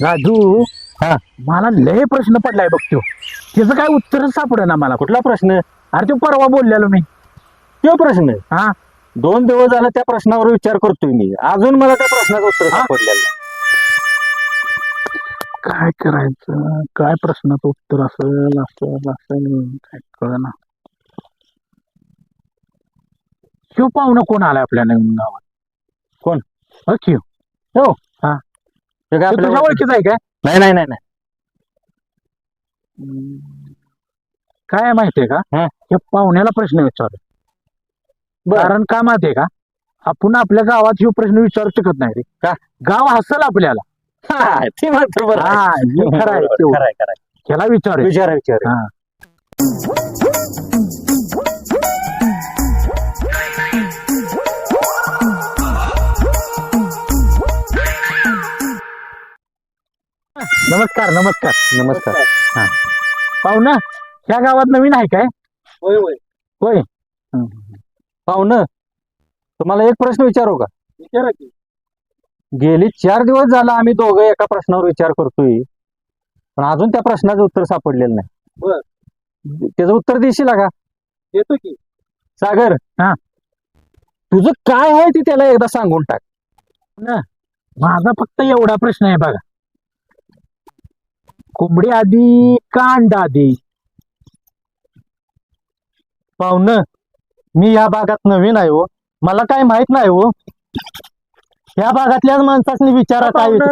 राजू, हा मला लय प्रश्न पडलाय बघ तो. त्याचं काय उत्तरच सापडे ना मला. कुठला प्रश्न? अरे तो परवा बोललेलो मी. तो प्रश्न हा 2 दिवस झाला त्या प्रश्नावर विचार करतोय मी. अजून मला त्या प्रश्नाचं उत्तर सापडलेलं नाही. काय करायचं, काय प्रश्नाचं उत्तर असेल असेल असेल काय कळना. शिव पाहुणा कोण आलाय आपल्या नवीन गावात? कोण? शिव. हो हा ते काय ते तुझ्या आपल्या ओळखीच आहे काय? नाही नाही नाही नाही. काय आहे माहितीये का, हा. या पाहुण्याला प्रश्न विचार. बरं. कारण का माहितीये का, आपण आपल्या गावात शिव प्रश्न विचारू शकत नाही रे. का? गाव हसल आपल्याला. हा, ते मात्र बरं आहे. हा हे खरं आहे बरोबर, शिव. खरं आहे, खरं आहे. त्याला विचार. विचारा विचार. हा नमस्कार नमस्कार. नमस्कार. हा पाहुणा, ह्या गावात नवीन आहे काय? होय होय. होय. पाहुणं, तुम्हाला एक प्रश्न विचारू का? विचारा की. गेली 4 दिवस झाला आम्ही दोघं एका प्रश्नावर विचार करतोय, पण अजून त्या प्रश्नाचं उत्तर सापडलेलं नाही. बर. त्याचं उत्तर देशील का? येतो की. सागर, हा. तुझं काय आहे ते त्याला एकदा सांगून टाक. माझा फक्त एवढा प्रश्न आहे बघा, कोंबडी आधी का अंडा आधी? पाहुणं, मी या भागात नवीन आहे हो, मला काय माहित नाही हो. या भागातल्याच माणसाने विचारा काय no.